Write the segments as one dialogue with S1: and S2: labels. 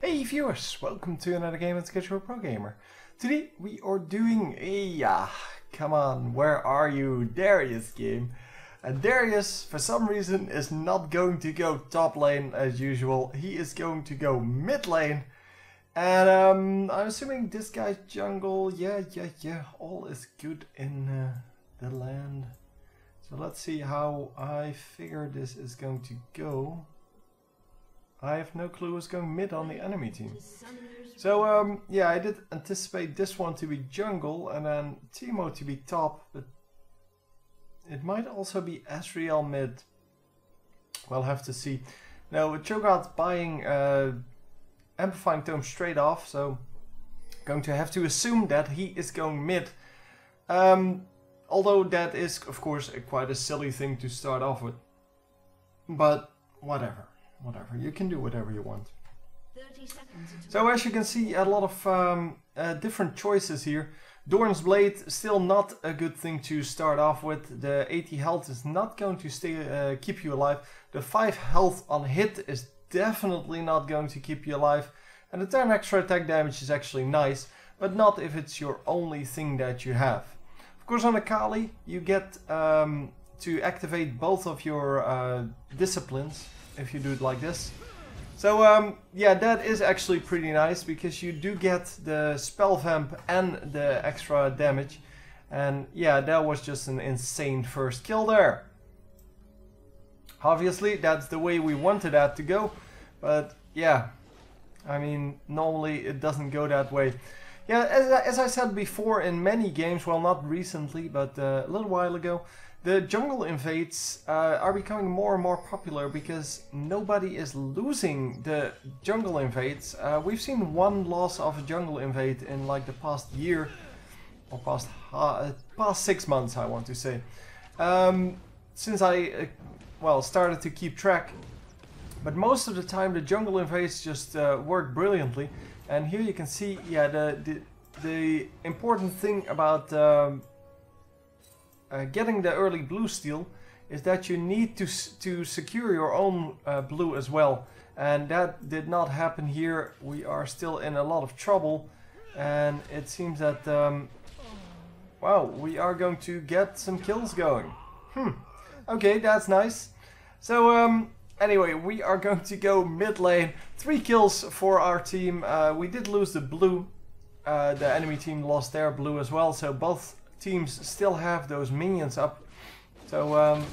S1: Hey viewers, welcome to another game on Sketch Pro Gamer. Today we are doing a, come on, where are you, Darius game. And Darius, for some reason, is not going to go top lane as usual. He is going to go mid lane. And I'm assuming this guy's jungle, yeah, all is good in the land. So let's see how I figure this is going to go. I have no clue who's going mid on the enemy team. So yeah, I did anticipate this one to be jungle and then Timo to be top, but it might also be Asriel mid. We'll have to see. Now Cho'Gath buying Amplifying Tome straight off, so going to have to assume that he is going mid. Although that is of course quite a silly thing to start off with. But whatever, you can do whatever you want. 30 seconds. So as you can see, a lot of different choices here. Dorn's Blade, still not a good thing to start off with. The 80 health is not going to keep you alive. The 5 health on hit is definitely not going to keep you alive. And the 10 extra attack damage is actually nice, but not if it's your only thing that you have. Of course, on Akali, you get to activate both of your disciplines if you do it like this. So yeah, that is actually pretty nice because you do get the spell vamp and the extra damage. And yeah, that was just an insane first kill there. Obviously, that's the way we wanted that to go. But yeah, I mean, normally it doesn't go that way. Yeah, as I said before in many games, well, not recently, but a little while ago, the jungle invades are becoming more and more popular because nobody is losing the jungle invades. We've seen one loss of a jungle invade in like the past year, or past 6 months, I want to say. Since I well, started to keep track. But most of the time the jungle invades just work brilliantly. And here you can see, yeah, the important thing about getting the early blue steal is that you need to secure your own blue as well. And that did not happen here. We are still in a lot of trouble. And it seems that, wow, we are going to get some kills going. Okay, that's nice. So, anyway, we are going to go mid lane. 3 kills for our team. We did lose the blue. The enemy team lost their blue as well. So both teams still have those minions up. So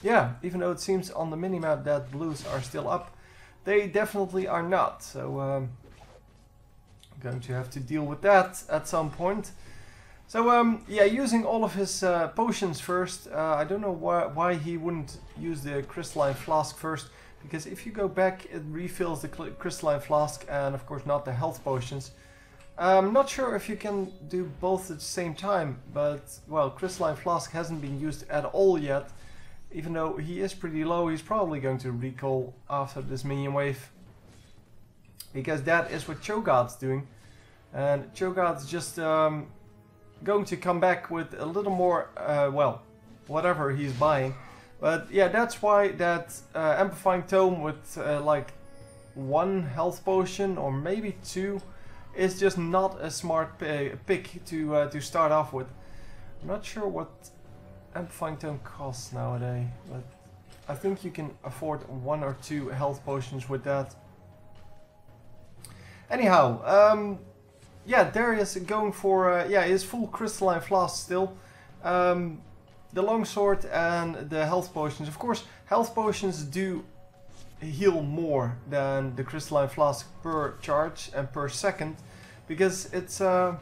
S1: yeah, even though it seems on the minimap that blues are still up, they definitely are not. So I'm going to have to deal with that at some point. So yeah, using all of his potions first. I don't know why he wouldn't use the crystalline flask first, because if you go back it refills the crystalline flask and of course not the health potions. I'm not sure if you can do both at the same time, but well, crystalline flask hasn't been used at all yet. Even though he is pretty low, he's probably going to recall after this minion wave, because that is what Cho'Gath's doing. And Cho'Gath's just going to come back with a little more, well, whatever he's buying. But yeah, that's why that Amplifying Tome with like 1 health potion or maybe 2 is just not a smart pick to start off with. I'm not sure what Amplifying Tome costs nowadays, but I think you can afford 1 or 2 health potions with that. Anyhow, yeah, Darius going for yeah, his full crystalline flask still. The longsword and the health potions. Of course, health potions do heal more than the crystalline flask per charge and per second, because it's no,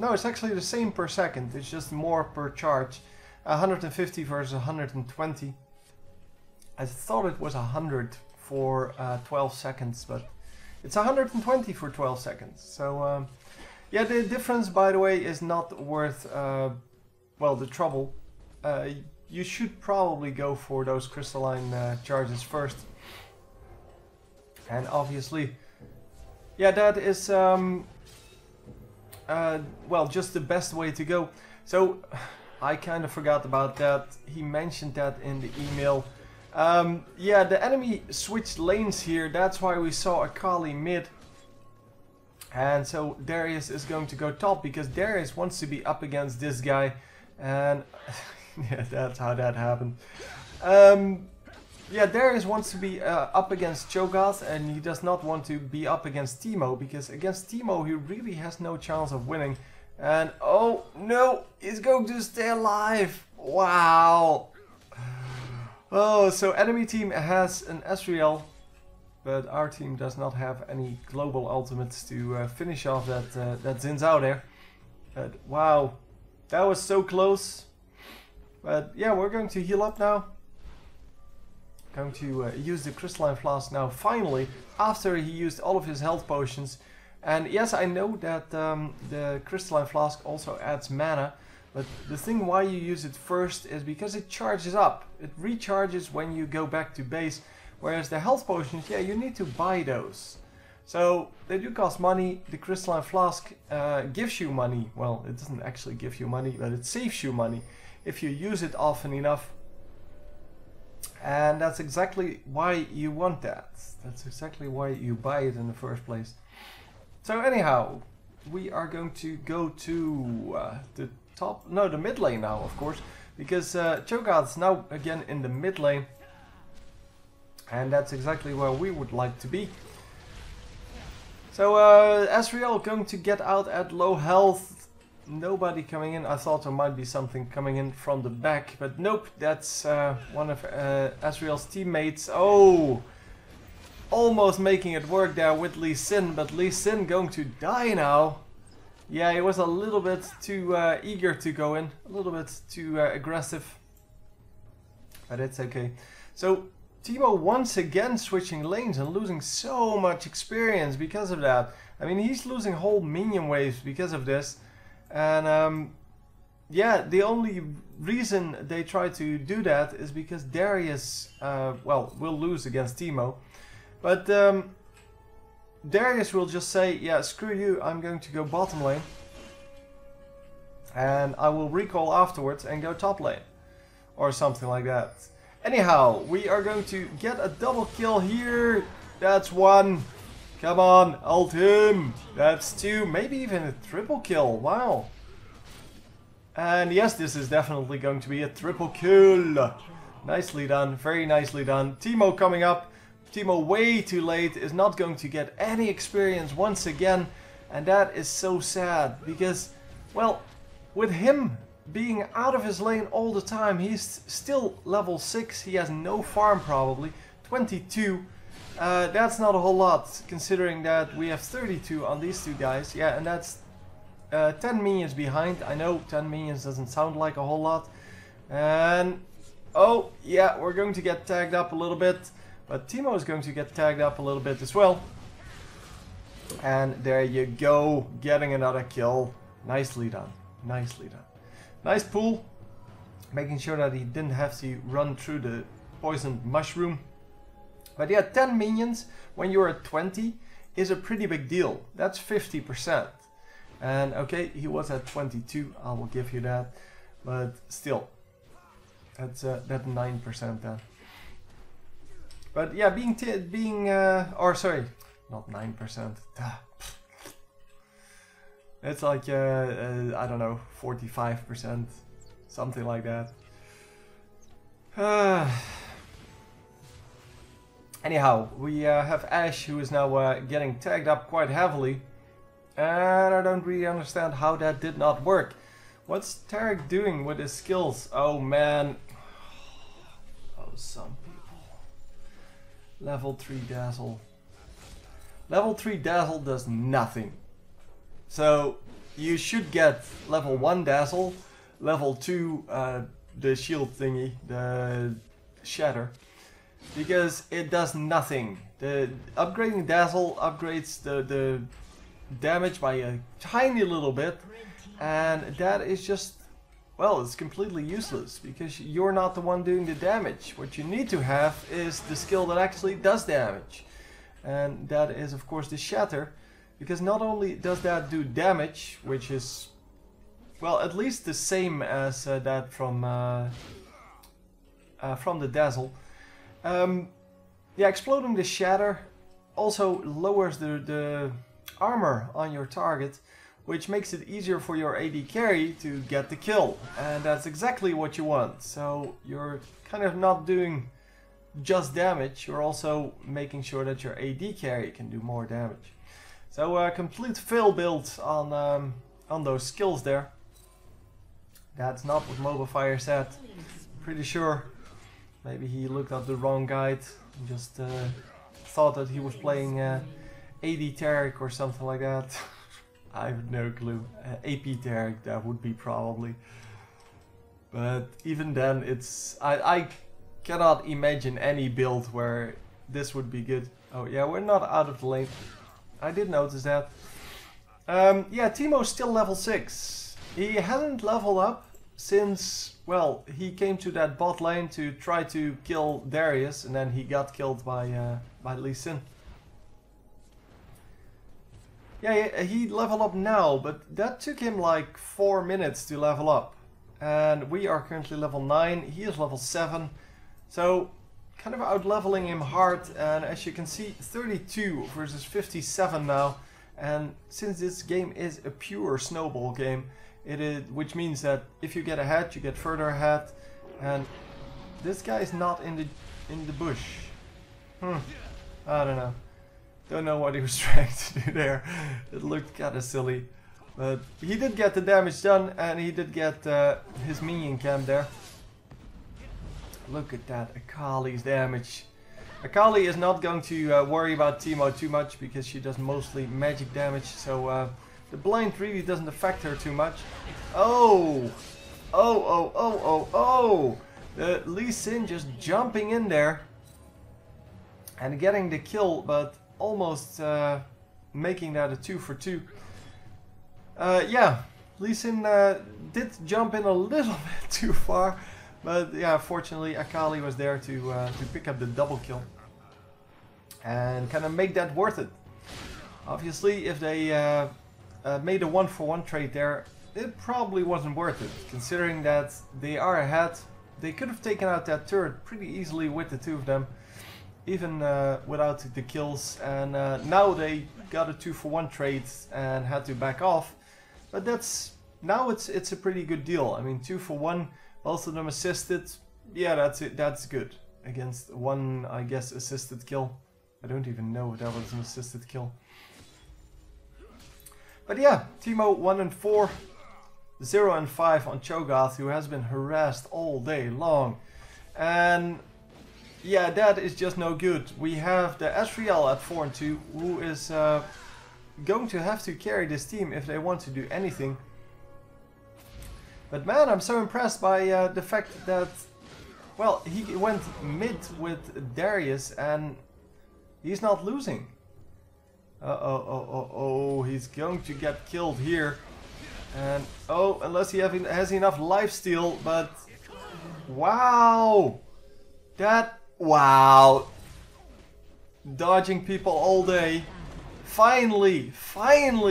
S1: it's actually the same per second. It's just more per charge. 150 versus 120. I thought it was 100 for 12 seconds, but it's 120 for 12 seconds. So yeah, the difference, by the way, is not worth well, the trouble. You should probably go for those crystalline charges first. And obviously, yeah, that is well, just the best way to go. So I kind of forgot about that. He mentioned that in the email. Yeah, the enemy switched lanes here. That's why we saw Akali mid. And so Darius is going to go top because Darius wants to be up against this guy. And yeah, that's how that happened. Yeah, Darius wants to be up against Cho'Gath, and he does not want to be up against Teemo, because against Teemo he really has no chance of winning. And oh no, he's going to stay alive. Wow. Oh, so enemy team has an Ezreal, but our team does not have any global ultimates to finish off that Xin Zhao there. But wow, that was so close. But yeah, we're going to heal up now. Going to use the crystalline flask now, finally, after he used all of his health potions. And yes, I know that the crystalline flask also adds mana, but the thing why you use it first is because it charges up. It recharges when you go back to base, whereas the health potions, yeah, you need to buy those. So they do cost money. The crystalline flask gives you money. Well, it doesn't actually give you money, but it saves you money if you use it often enough. And that's exactly why you want that. That's exactly why you buy it in the first place. So anyhow, we are going to go to the mid lane now, of course, because Cho'Gath is now again in the mid lane, and that's exactly where we would like to be. So Ezreal going to get out at low health. Nobody coming in. I thought there might be something coming in from the back, but nope, that's one of Ezreal's teammates. Oh, almost making it work there with Lee Sin, but Lee Sin going to die now. Yeah, he was a little bit too eager to go in, a little bit too aggressive, but it's okay. So Teemo once again switching lanes and losing so much experience because of that. I mean, he's losing whole minion waves because of this. And yeah, the only reason they try to do that is because Darius, well, will lose against Teemo. But Darius will just say, yeah, screw you, I'm going to go bottom lane. And I will recall afterwards and go top lane. Or something like that. Anyhow, we are going to get a double kill here. That's one. Come on, ult him. That's two, maybe even a triple kill. Wow. And yes, this is definitely going to be a triple kill. Nicely done, very nicely done. Teemo coming up. Teemo way too late, is not going to get any experience once again. And that is so sad, because, well, with him being out of his lane all the time, he's still level 6. He has no farm probably. 22. That's not a whole lot, considering that we have 32 on these two guys. Yeah, and that's 10 minions behind. I know 10 minions doesn't sound like a whole lot. And, oh, yeah, we're going to get tagged up a little bit. But Teemo is going to get tagged up a little bit as well. And there you go, getting another kill. Nicely done, nicely done. Nice pull, making sure that he didn't have to run through the poisoned mushroom. But yeah, 10 minions when you're at 20 is a pretty big deal. That's 50%. And okay, he was at 22, I will give you that. But still, that's that 9% then. But yeah, or sorry, not 9%. It's like, I don't know, 45%, something like that. Anyhow, we have Ashe, who is now getting tagged up quite heavily. And I don't really understand how that did not work. What's Tarek doing with his skills? Oh man. Oh, some people. Level 3 Dazzle. Level 3 Dazzle does nothing. So you should get level 1 Dazzle, level 2 the shield thingy, the Shatter, because it does nothing. The upgrading Dazzle upgrades the damage by a tiny little bit, and that is just, well, it's completely useless because you're not the one doing the damage. What you need to have is the skill that actually does damage, and that is of course the Shatter. Because not only does that do damage, which is, well, at least the same as that from the Dazzle. Yeah, exploding the Shatter also lowers the armor on your target, which makes it easier for your AD carry to get the kill. And that's exactly what you want. So you're kind of not doing just damage, you're also making sure that your AD carry can do more damage. So a complete fail build on those skills there. That's not what Mobile Fire said. Pretty sure. Maybe he looked at the wrong guide and just thought that he was playing AD Taric or something like that. I have no clue. AP Taric, that would be probably. But even then, it's I cannot imagine any build where this would be good. Oh yeah, we're not out of the lane. I did notice that. Yeah, Teemo's still level 6. He hasn't leveled up since, well, he came to that bot lane to try to kill Darius, and then he got killed by Lee Sin. Yeah, he leveled up now, but that took him like 4 minutes to level up. And we are currently level 9, he is level 7. So, kind of out-leveling him hard, and as you can see, 32 versus 57 now. And since this game is a pure snowball game, which means that if you get ahead, you get further ahead. And this guy is not in the bush. I don't know. Don't know what he was trying to do there. It looked kind of silly. But he did get the damage done, and he did get his minion camp there. Look at that, Akali's damage. Akali is not going to worry about Teemo too much because she does mostly magic damage, so the blind really doesn't affect her too much. Oh! The Lee Sin just jumping in there and getting the kill, but almost making that a 2 for 2. Yeah, Lee Sin did jump in a little bit too far. But yeah, fortunately Akali was there to pick up the double kill and kind of make that worth it. Obviously, if they made a 1-for-1 trade there, it probably wasn't worth it. Considering that they are ahead, they could have taken out that turret pretty easily with the two of them, even without the kills. And now they got a 2-for-1 trade and had to back off. But now it's a pretty good deal. I mean, 2-for-1. Both of them assisted. Yeah, that's it. That's good. Against one, I guess, assisted kill. I don't even know if that was an assisted kill. But yeah, Teemo 1 and 4. 0 and 5 on Cho'Gath, who has been harassed all day long. And yeah, that is just no good. We have the Ezreal at 4 and 2, who is going to have to carry this team if they want to do anything. But man, I'm so impressed by the fact that, well, he went mid with Darius and he's not losing. He's going to get killed here. And unless he has enough lifesteal, but wow! Wow! Dodging people all day. Finally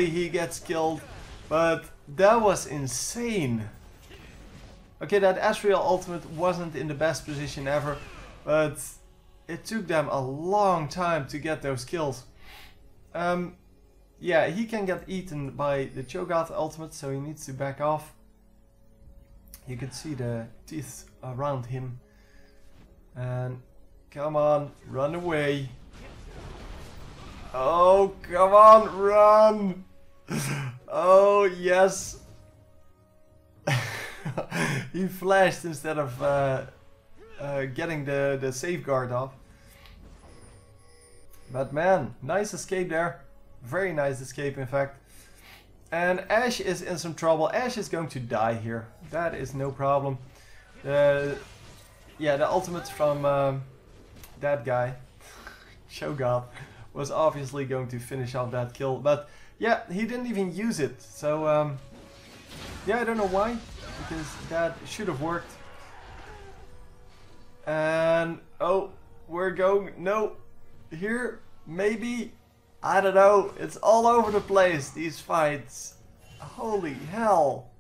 S1: he gets killed, but that was insane. Okay, that Ezreal ultimate wasn't in the best position ever, but it took them a long time to get those kills. Yeah, he can get eaten by the Cho'Gath ultimate, so he needs to back off. You can see the teeth around him. And come on, run away. Oh, come on, run! Oh, yes. He flashed instead of getting the safeguard off. But man, nice escape there. Very nice escape, in fact. And Ashe is in some trouble. Ashe is going to die here. That is no problem. Yeah, the ultimate from that guy, Cho'Gath, was obviously going to finish off that kill. But yeah, he didn't even use it. So yeah, I don't know why. Because that should have worked. And we're going, no, here, maybe, I don't know, it's all over the place, these fights. Holy hell.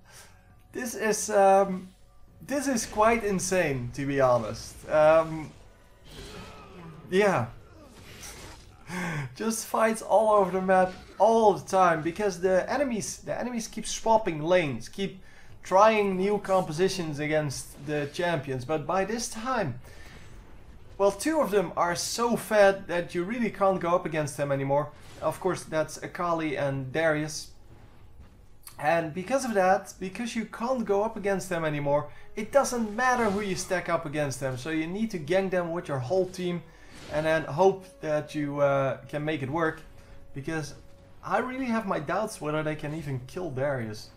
S1: This is quite insane, to be honest. Yeah. Just fights all over the map all the time because the enemies keep swapping lanes, keep trying new compositions against the champions. But by this time, well, two of them are so fed that you really can't go up against them anymore. Of course, that's Akali and Darius. And because of that, because you can't go up against them anymore, it doesn't matter who you stack up against them. So you need to gank them with your whole team and then hope that you can make it work. Because I really have my doubts whether they can even kill Darius.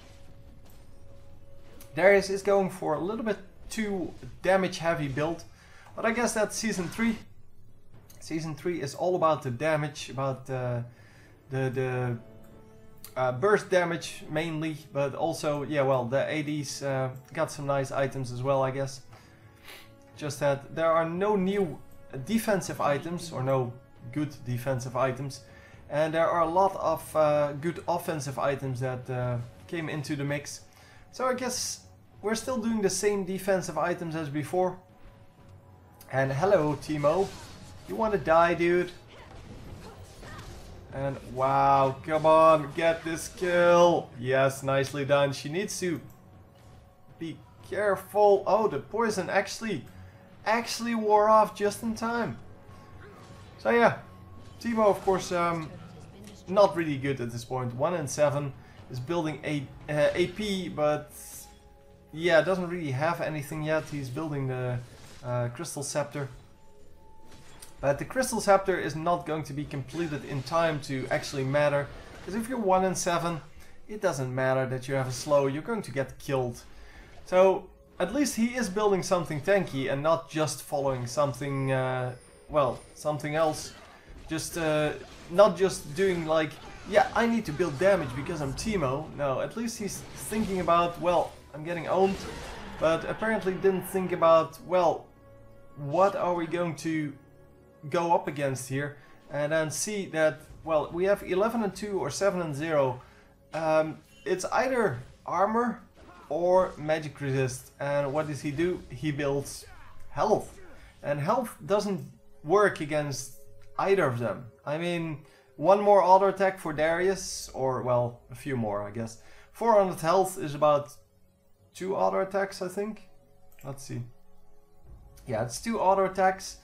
S1: Darius is going for a little bit too damage heavy build. But I guess that's Season 3. Season 3 is all about the damage, about the burst damage mainly, but also, yeah, well, the ADs got some nice items as well, I guess. Just that there are no new defensive items, or no good defensive items, and there are a lot of good offensive items that came into the mix. So I guess we're still doing the same defensive items as before. And hello, Teemo. You want to die, dude? And wow, come on, get this kill. Yes, nicely done. She needs to be careful. Oh, the poison actually wore off just in time. So yeah, Teemo, of course, not really good at this point. 1 and 7 is building AP, but yeah, doesn't really have anything yet. He's building the Crystal Scepter. But the Crystal Scepter is not going to be completed in time to actually matter. Because if you're 1 and 7, it doesn't matter that you have a slow, you're going to get killed. So at least he is building something tanky and not just following something, well, something else. Just not just doing like, yeah, I need to build damage because I'm Teemo. No, at least he's thinking about, well, I'm getting owned. But apparently didn't think about, well, what are we going to go up against here, and then see that, well, we have 11 and 2 or 7 and 0. It's either armor or magic resist, and what does he do? He builds health, and health doesn't work against either of them. I mean, one more auto attack for Darius, or well, a few more, I guess. 400 health is about 2 auto attacks, I think. Let's see. Yeah, it's 2 auto attacks.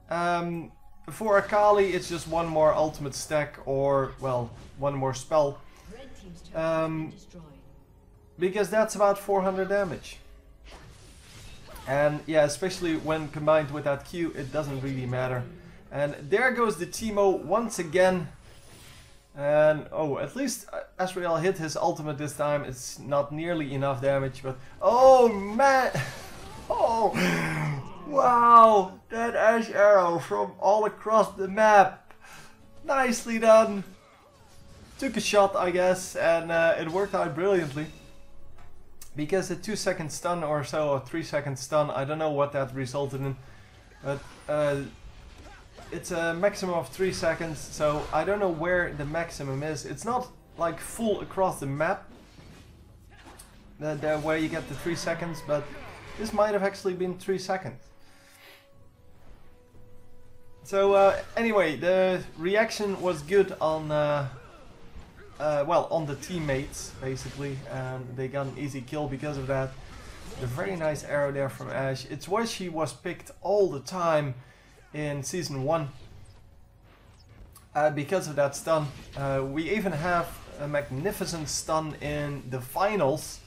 S1: For Akali, it's just one more ultimate stack, or, well, one more spell. Because that's about 400 damage. And yeah, especially when combined with that Q, it doesn't really matter. And there goes the Teemo once again. And oh, at least Asriel hit his ultimate this time. It's not nearly enough damage, but oh man! Oh! Wow, that Ash arrow from all across the map. Nicely done. Took a shot, I guess, and it worked out brilliantly. Because a 2-second stun or so, or 3-second stun, I don't know what that resulted in. But it's a maximum of 3 seconds, so I don't know where the maximum is. It's not like full across the map, where you get the 3 seconds, but this might have actually been 3 seconds. So anyway, the reaction was good on, well, on the teammates basically, and they got an easy kill because of that. A very nice arrow there from Ashe. It's why she was picked all the time in Season 1. Because of that stun. We even have a magnificent stun in the finals.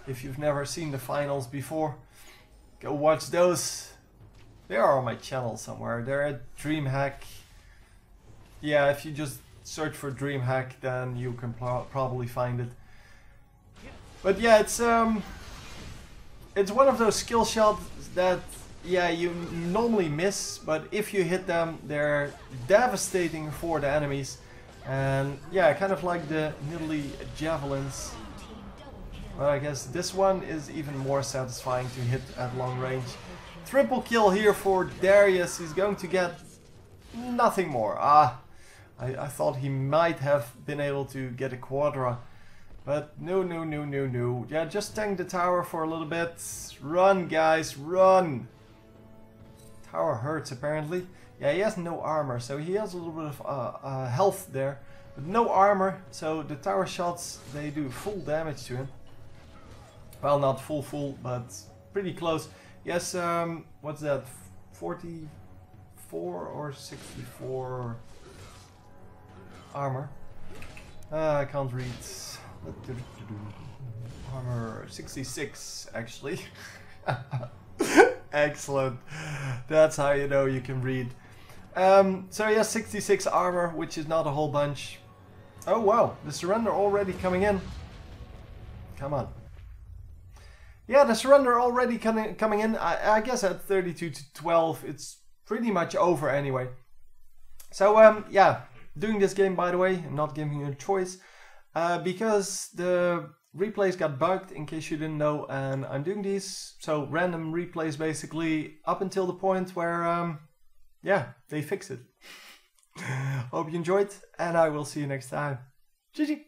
S1: If you've never seen the finals before, go watch those. They are on my channel somewhere. They're at DreamHack. Yeah, if you just search for DreamHack, then you can probably find it. But yeah, it's one of those skill shots that, yeah, you normally miss, but if you hit them, they're devastating for the enemies. And yeah, kind of like the Nidalee javelins. But I guess this one is even more satisfying to hit at long range. Triple kill here for Darius. He's going to get nothing more. I thought he might have been able to get a quadra. But no. Yeah, just tank the tower for a little bit. Run, guys, run. Tower hurts, apparently. Yeah, he has no armor, so he has a little bit of health there. But no armor, so the tower shots, they do full damage to him. Well, not full, but pretty close. Yes, what's that? 44 or 64 armor? I can't read. Armor 66, actually. Excellent. That's how you know you can read. So yeah, 66 armor, which is not a whole bunch. Oh wow, the surrender already coming in. Come on. Yeah, the surrender already coming in. I guess at 32 to 12, it's pretty much over anyway. So yeah, doing this game, by the way, I'm not giving you a choice, because the replays got bugged, in case you didn't know, and I'm doing these, so random replays basically, up until the point where, yeah, they fix it. Hope you enjoyed, and I will see you next time. GG!